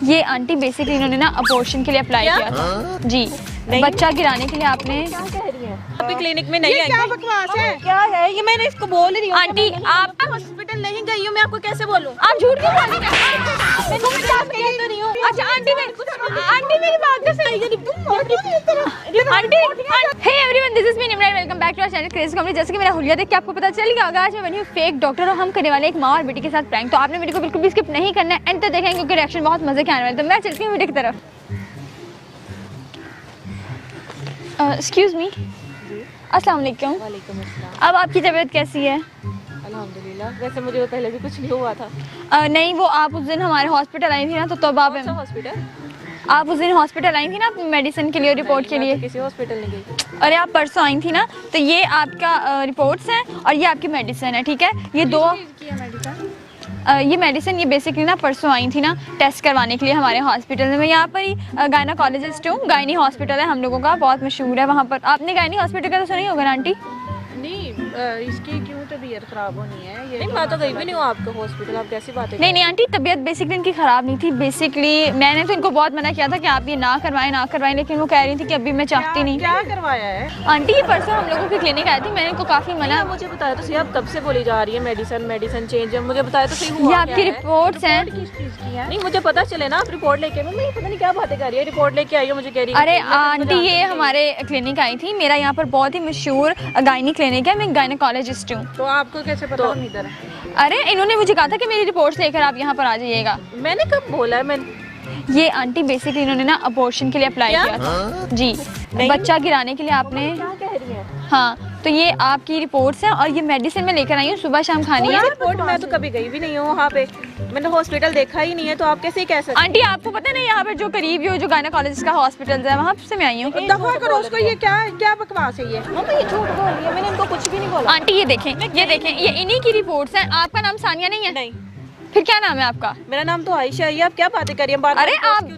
ये aunty basically इन्होंने ना अबॉर्शन के लिए अप्लाई किया था जी, बच्चा गिराने के लिए। आपने क्या कह रही है? अभी क्लिनिक में नहीं आई। क्या बकवास है? क्या है ये? मैंने इसको बोल रही हूँ आंटी आप हॉस्पिटल नहीं गई हूँ, मैं आपको कैसे बोलूँ? आप झूठ क्यों बोल रही हैं? तो नहीं हूँ। अच्छा आंटी मेरी बात तो सही है। Aunty hey everyone, this is me Nimran, welcome back to our channel crazy comedy. जैसे कि मेरा हुलिया देख के आपको पता चल गया होगा, आज मैं बनी हूँ फेक डॉक्टर और हम करने वाले एक माँ और बेटी के साथ प्रैंक। तो आपने वीडियो को बिल्कुल भी स्किप नहीं करना है, एंड तक देखेंगे क्योंकि रिएक्शन बहुत मजे के आने वाले। तो मैं चलती हूँ वीडियो की तरफ। एक्सक्यूज मी, अस्सलाम वालेकुम। वालेकुम अस्सलाम। अब आपकी तबीयत कैसी है? अल्हम्दुलिल्लाह। वैसे मुझे वो पहले भी कुछ नहीं हुआ था। नहीं, वो आप उस दिन हमारे हॉस्पिटल आई थी ना, तो तब आप हॉस्पिटल? आप उस दिन हॉस्पिटल आई थी ना मेडिसिन के लिए, रिपोर्ट के लिए। किसी हॉस्पिटल नहीं गई। अरे आप परसों आई थी ना, तो ये आपका रिपोर्ट्स हैं और ये आपकी मेडिसिन है, ठीक है? ये दो ये मेडिसिन ये बेसिकली ना परसों आई थी ना टेस्ट करवाने के लिए हमारे हॉस्पिटल में। मैं यहाँ पर ही गायनाकोलॉजिस्ट हूँ। गायनी हॉस्पिटल है हम लोगों का, बहुत मशहूर है वहाँ पर। आपने गायनी हॉस्पिटल का तो सुना ही होगा ना आंटी? नहीं, इसकी क्यों तबीयत खराब होनी है? ये नहीं, मैं तो गई भी नहीं हूँ आपका हॉस्पिटल। आप कैसी बातें? नहीं आंटी, तबीयत बेसिकली इनकी ख़राब नहीं थी। बेसिकली मैंने तो इनको बहुत मना किया था कि आप ये ना करवाएं, लेकिन वो कह रही थी कि अभी मैं चाहती नहीं। क्या करवाया है? आंटी ये परसों हम लोगों की क्लिनिक आई थी, मैंने इनको काफ़ी मना। मुझे बताया तो सही, आप कब से बोली जा रही है मेडिसिन चेंज है? मुझे बताया तो सही हुआ ये आपकी रिपोर्ट्स हैं। किस चीज की है? नहीं, मुझे पता चले ना। आप रिपोर्ट लेके, मैं पता नहीं क्या बातें कर रही है। रिपोर्ट लेके आई हो, मुझे कह रही है। अरे आंटी ये हमारे क्लिनिक आई थी, मेरा यहाँ पर बहुत ही मशहूर गायनी क्लिनिक है, मैं गायनेकोलॉजिस्ट हूँ। तो आपको कैसे पता हम इधर हैं? अरे इन्होंने मुझे कहा था कि मेरी रिपोर्ट्स लेकर आप यहाँ पर आ जाइएगा। मैंने कब बोला है? ये आंटी बेसिकली इन्होंने ना अबॉर्शन के लिए अप्लाई किया था जी, बच्चा गिराने के लिए। आपने क्या कह रही है? हाँ, तो ये आपकी रिपोर्ट्स हैं और ये मेडिसिन मैं लेकर आई हूँ, सुबह शाम खानी है। रिपोर्ट मैं तो कभी गई भी नहीं हूँ वहाँ पे, मैंने हॉस्पिटल देखा ही नहीं है, तो आप कैसे कह सकते? आंटी आपको पता नहीं यहाँ पर जो करीब ही हो जो गायनेकोलॉजिस्ट का हॉस्पिटल है, वहाँ से मैं आई हूँ। दफा करो उसको। ये क्या बकवास है ये? मम्मी ये झूठ बोल रही है, मैंने इनको कुछ भी नहीं बोला। आंटी ये देखें, ये इन्हीं की रिपोर्ट्स हैं। आपका नाम सानिया नहीं है? नहीं, फिर क्या नाम है आपका? मेरा नाम तो आयशा है। आप क्या बातें कर रही हैं? अरे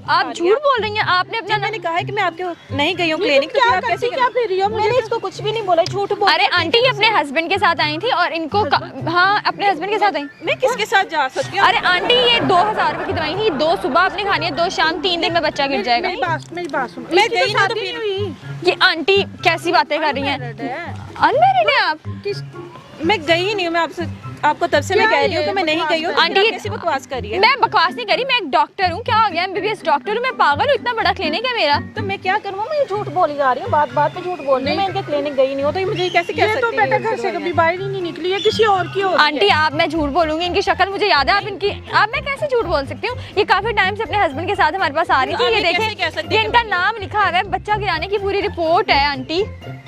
आप झूठ बोल रही हैं। आपने अपना मैंने कहा है कि मैं आपके नहीं गई हूँ क्लिनिक। क्या करती क्या फिर रही हो? मैंने इसको कुछ भी नहीं बोला, झूठ बोल। अरे आंटी ये अपने हस्बैंड के साथ आई थी और इनको हाँ अपने हस्बैंड के साथ आई। मैं किसके साथ जा सकती हूँ? अरे आंटी ये 2000 रुपए की दवाई थी, 2 सुबह आपने खानी है, 2 शाम, 3 दिन में बच्चा गिर जाएगा। मेरी बात सुनो। मैं इसकी गई तो ना तो शादी फिर- नहीं हुई। ये आंटी कैसी बातें कर रही हैं? अनमैरिड है आप? किस मैं गई ही नहीं हूँ। मैं आपको तब से मैं कह रही हूँ कि मैं नहीं गई हूँ। आंटी ये कैसी बकवास कर रही है? मैं बकवास नहीं करी, मैं एक डॉक्टर हूँ। क्या हो गया? MBBS डॉक्टर हूँ मैं, पागल हूँ? इतना बड़ा क्लिनिक है मेरा। तो मैं क्या करूँ? मैं झूठ बोली जा रही हूँ, बात पे झूठ बोल रही हूँ। मैं इनके क्लिनिक गई नहीं हूँ, तो ये मुझे कैसे कह ये सकती तो है? बेटा घर से कभी बाहर ही नहीं निकली है, किसी और की हो। आंटी आप मैं झूठ बोलूंगी? इनकी शक्ल मुझे याद है। आप मैं कैसे झूठ बोल सकती हूँ? ये काफी टाइम से अपने हस्बैंड के साथ हमारे पास आ रही थी। ये कैसे कह सकती देखें, है ये इनका नाम लिखा हुआ है, बच्चा गिराने की पूरी रिपोर्ट है। आंटी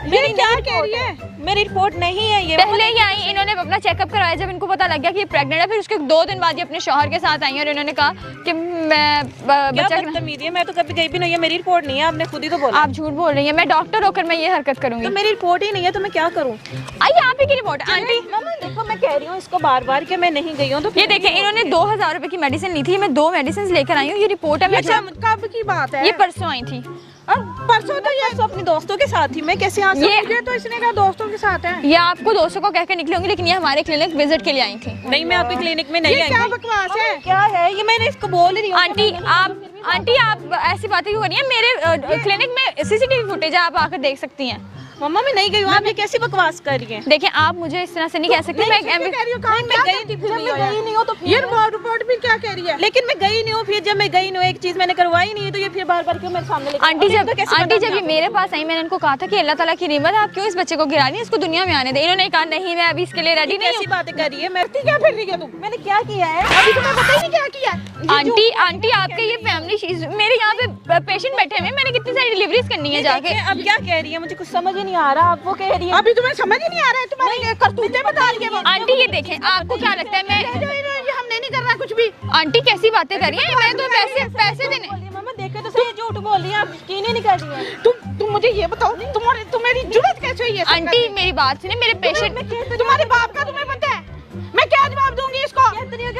मेरी क्या कह रही है? मेरी रिपोर्ट नहीं है ये। पहले ही आई, इन्होंने अपना चेकअप करवाया जब इनको पता लग गया कि ये प्रेग्नेंट है। फिर उसके 2 दिन बाद ये अपने शौहर के साथ आई और इन्होंने कहा कि मैं क्या बच्चा बदतमीजी है? मैं तो कभी गई भी नहीं है। मेरी रिपोर्ट नहीं है, आपने खुद ही तो बोला। आप झूठ बोल रही हैं। मैं डॉक्टर होकर मैं ये हरकत करूंगी? तो मेरी रिपोर्ट ही नहीं है, तो मैं क्या करूँ? आइए आप ही की रिपोर्ट। आंटी मम्मा देखो, मैं कह रही हूँ इसको बार कि मैं नहीं गई हूँ। तो ये देखें, इन्होंने 2000 रुपए की मेडिसिन ली थी, मैं 2 मेडिसिन लेकर आई हूँ। ये रिपोर्ट है। मैं अच्छा कब की बात है? ये परसों आई थी। परसों तो ये अपने दोस्तों के साथ थी, मैं कैसे आ सकती? ये तो इसने कहा दोस्तों के साथ है। ये आपको दोस्तों को कहकर निकली होंगी, लेकिन ये हमारे क्लिनिक विजिट के लिए आई थी। नहीं, मैं आपके क्लिनिक में नहीं ये आई। क्या बकवास है? क्या है ये? मैंने इसको बोल रही हूँ। आंटी आप ऐसी बातें क्यों कर रही हैं? मेरे क्लिनिक में CCTV फुटेज है, आप आकर देख सकती हैं। मम्मा मैं नहीं गई हूँ, आप ये कैसी बकवास कर रही हैं? देखें आप मुझे इस तरह से नहीं कह सकती। मैं कह रही हूँ कहाँ? मैं गई थी, फिर मैं गई नहीं हूँ तो ये रिपोर्ट भी क्या कह रही है? लेकिन मैं गई नहीं हूँ। फिर जब मैं गई नहीं हूँ, एक चीज मैंने करवाई नहीं है, तो ये फिर बार क्यों मेरे सामने लेकर आंटी जब ये मेरे पास आई, मैंने इनको कहा था कि अल्लाह ताला की नेमत है, आप क्यों इस बच्चे को गिरा रही हैं? इसको दुनिया में आने दे। इन्होंने कहा नहीं, मैं अभी इसके लिए रेडी नहीं ऐसी हूँ। बातें कर रही है। मैं क्या फिर रही है तुम? मैंने क्या किया है? अभी तुम्हें पता ही नहीं क्या किया है? आंटी आपके ये फैमिली चीज, मेरे यहाँ पे पेशेंट बैठे हुए हैं, मैंने कितनी सारी डिलीवरीज करनी है जाके। अब क्या कह रही है? मुझे कुछ समझ ही नहीं आ रहा। आप वो कह रही है। अभी तुम्हें समझ ही नहीं आ रहा है? तुम्हारी करतूतें बता रही है। आंटी ये देखें, आपको क्या लगता है मैं ये हमने नहीं कर रहा कुछ भी। आंटी कैसी बातें कर रही हैं? मैं तो पैसे देने। मम्मा देखे तो सही, झूठ बोल रही है आप, यकीन ही नहीं कर रही है। तुम मुझे ये बताओ, तुम्हारी जुर्रत कैसे हुई है? आंटी मेरी बात सुने, मेरे पेशेंट तुम्हारे बाप का तुम्हें पता है? मैं क्या जवाब दूंगी इसको?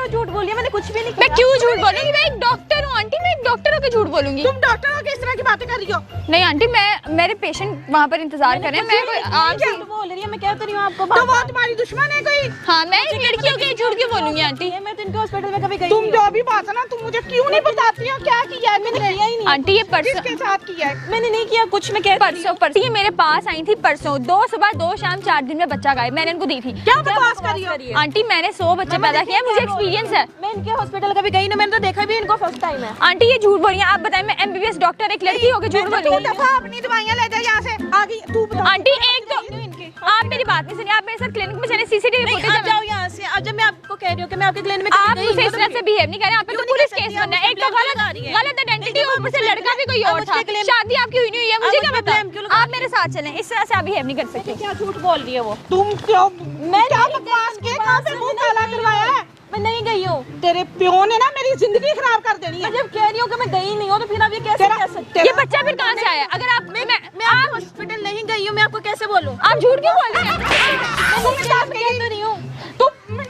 झूठ बोल रही है, मैंने कुछ भी नहीं मैं क्यों झूठ बोलूंगी? मैं एक डॉक्टर हूँ आंटी, मैं एक डॉक्टर होकर झूठ बोलूंगी? तुम डॉक्टर हो, किस तरह की बातें कर रही हो? नहीं आंटी, मेरे पेशेंट वहाँ पर इंतजार कर रहे हैं, मैं कोई आम सी। झूठ बोल रही है, मैं कह तो रही हूँ आपको तो वो तुम्हारी दुश्मन है कोई? हाँ, मैं एक लड़की हो के झूठ क्यों बोलूंगी आंटी? मैं तो इनके हॉस्पिटल में कभी गई तुम नहीं जो भी बात है ना, तुम मुझे क्यों नहीं बताती हो क्या किया है तुमने? किया ही नहीं। आंटी ये परसों किसके साथ किया है? मैंने नहीं किया कुछ, मैं कह परसों ये मेरे पास आई थी परसों, 2 सुबह 2 शाम 4 दिन में बच्चा गायब, मैंने इनको दी थी। क्या बकवास कर रही हो? आंटी मैंने 100 बच्चे पैदा किए हैं, मुझे एक्सपीरियंस है। मैं इनके हॉस्पिटल कभी गई नहीं, मैंने तो देखा भी इनको फर्स्ट टाइम है। आंटी ये झूठ बोल रही है, आप बताएं, मैं MBBS डॉक्टर एक लड़की होकर झूठ बोल रही हूँ? दफा अपनी दवाइयां ले जा यहाँ से, आगे तू बता। आंटी एक तो आप मेरी बात नहीं सुनिए, आप मेरे साथ क्लिनिक में चले, CCTV नहीं, फुटेज आप जाओ यहाँ से। अब जब मैं आपको कह रही हूँ कि मैं आपके क्लिनिक में कभी आप गई मुझे नहीं इस तरह से बिहेव नहीं कर रहे, आप पे तो क्यों नहीं पुलिस कर केस सकती? बनना है। आप एक तो मुझे blame लगा रही है। गलत आइडेंटिटी, नहीं, ऊपर से मुझे लड़का भी कोई आप और मुझे था, blame- शादी आपकी हुई नहीं हुई है, मुझे आप क्या मुझे पता? blame क्यों लगा आप मेरे साथ चलें, इस तरह से आप बिहेव नहीं कर सकते। क्या झूठ बोल रही है वो? तुम क्यों मैं क्या नहीं बकवास गई, के कहाँ पे मुंह काला करवाया है? मैं नहीं गई हूँ। तेरे प्यो ने ना मेरी जिंदगी खराब कर देनी है। मैं जब कह रही हूँ कि मैं गई नहीं हूँ तो फिर आप ये कैसे तेरा- कह सकते ये बच्चा फिर कहाँ से आया? अगर आप मैं आपके हॉस्पिटल नहीं गई हूँ, मैं आपको कैसे बोलूँ? आप झूठ क्यों बोल रही हैं? मैं कह तो रही हूँ मैं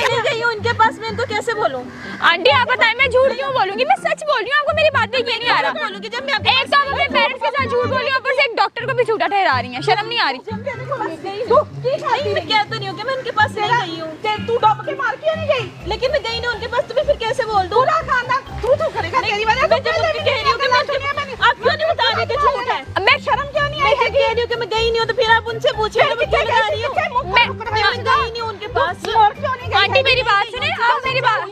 नहीं गई हूँ इनके पास, मैं इनको कैसे बोलूँ? आंटी आप बताएं, मैं झूठ क्यों बोलूंगी? मैं सच बोल रही हूँ, आपको मेरी बात पे यकीन नहीं आ रहा। बोलूँगी जब मैं आपके एक तो आप अपने पेरेंट्स के साथ झूठ बोल रही हो, ऊपर से एक डॉक्टर को भी झूठा ठहरा रही हैं, शर्म नहीं आ रही? नहीं, मैं कह तो नहीं हूँ कि मैं उनके पास नहीं गई हूँ, तू डब के मार क्यों नहीं गई? लेकिन मैं गई नहीं उनके पास, तो मैं फिर कैसे बोल दूँ? पूरा खानदान तू करेगा, तेरी वजह से मैं जब उनकी कह रही हूँ कि आप क्यों नहीं बता रही कि झूठ है? मैं शर्म क्यों नहीं मैं आई? जब कह रही हूँ कि मैं गई नहीं हूँ तो फिर आप उनसे पूछिए मैं क्यों लगा रही हूँ? मैं गई नहीं हूँ उनके पास। आंटी मेरी बात सुने, आप मेरी बात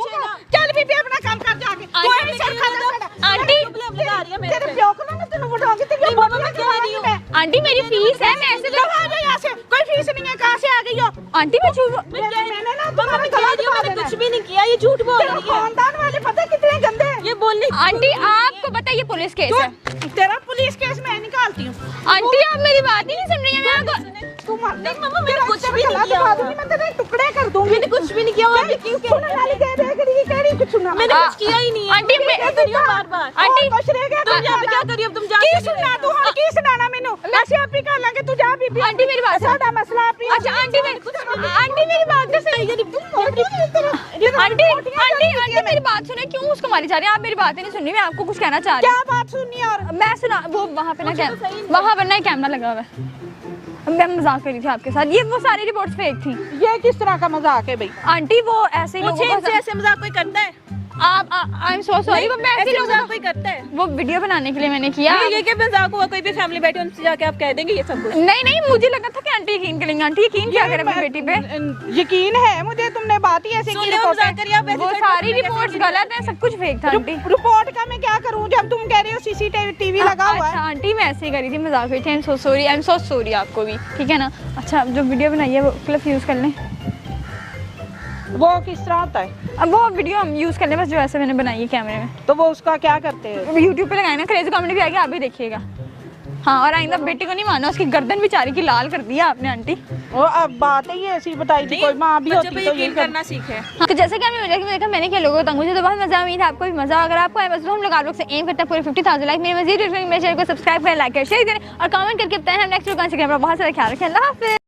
चल बीबी अपना काम कर जाके। तू आंटी, ऐसे सर खा आंटी लगा रही है मेरे तेरे पे। प्यो को ना मैं तेरे बुलाऊंगी, तेरी बाबा मैं कह रही हूँ। आंटी मेरी फीस है, मैं ऐसे चल आ जा यहाँ से, कोई फीस नहीं है, कहाँ से आ गई हो? आंटी मैं झूठ मैंने ना मामा मैं कह रही हूँ मैंने कुछ भी नहीं किया, ये झूठ बोल तेरा रही है। खानदान वाले पता है कितने गंदे हैं? ये बोलने आंटी आपको पता है ये पुलिस केस है। तेरा पुलिस केस मैं निकालती हूँ। आंटी आप मेरी बात ही नहीं सुन रही है, मैं आपको तू मर नहीं मम्मा मैंने कुछ भी नहीं किया। मैं तेरे टुकड़े कर दूंगी। मैंने कुछ भी नहीं किया, वो अभी क्यों कह सुनने रही वाली है? कह रही है कि ये कुछ सुना। मैंने कुछ किया ही नहीं है। आंटी मैं कह रही हूँ बार-बार। आंटी कुछ रह गया तुम यहाँ पे क्या कर रही हो? अब तुम जा की सुनना तू हाँ की सुनाना मैनू ऐसे आप ही कर लांगे तू जा बीबी आंटी मेरी बात सुनो। साडा मसला आप ही अच्छा आंटी मेरी बात तो सुनिए। आंटी आंटी मेरी बात सुने, क्यों उसको मारी जा रही है? आप मेरी बात ही नहीं सुन रही, मैं आपको कुछ कहना चाह रही क्या बात सुननी है? और हूँ। मैं सुना वो वहाँ पे ना वहाँ पर ना कैमरा लगा हुआ है, मैं मजाक कर रही थी आपके साथ, ये वो सारी रिपोर्ट्स फेक थी। ये किस तरह का मजाक है भाई? आंटी वो ऐसे ही मुझे लोगों इनसे को ऐसे मजाक कोई करता है? आप आई एम सो सॉरी, वो मैं ऐसे ऐसे लोगों मजाक को कोई करता है? वो वीडियो बनाने के लिए मैंने किया। ये क्या मजाक हुआ? कोई भी फैमिली बैठी उनसे जाके आप कह देंगे ये सब कुछ? नहीं मुझे लगा था कि आंटी यकीन करेंगे। आंटी यकीन क्या करें अपनी बेटी पे? यकीन है मुझे, तुमने बात ही ऐसे की। रिपोर्ट मजाक करिए आप। वो सारी रिपोर्ट्स गलत है, सब कुछ फेक था आंटी। रिपोर्ट का मैं क्या करूं जब तुम कह रही हो CCTV लगा हुआ अच्छा है? आंटी मैं ऐसे ही करी थी, मजाक हुई थी। आई एम सो सॉरी आपको भी, ठीक है ना? अच्छा जो वीडियो बनाई है वो क्लिप यूज कर लें। वो किस तरह होता है? अब वो वीडियो हम यूज कर लें, बस जो ऐसे मैंने बनाई है कैमरे में। तो वो उसका क्या करते हैं? यूट्यूब पे लगाए ना, क्रेजी कॉमेडी भी आएगी, आप भी देखिएगा। हाँ और आइंदा बेटी को नहीं माना, उसकी गर्दन बेचारी की लाल कर दिया आपने आंटी। वो अब बात ही ऐसी बताई थी, कोई माँ भी होती तो ये यकीन करना सीखे। हाँ, तो जैसे कि हमें मिला कि देखा मैंने क्या लोगों को तंग, मुझे तो बहुत मजा उम्मीद है आपको भी मजा। अगर आपको है बस तो हम लोग आप लोग से एम करते हैं पूरे 50,000 लाइक। मेरे मजीद मेरे चैनल को सब्सक्राइब करें, लाइक करें, शेयर करें और कमेंट करके बताएं हम नेक्स्ट वीडियो कौन से कैमरा। बहुत सारा ख्याल रखें, अल्लाह हाफिज़।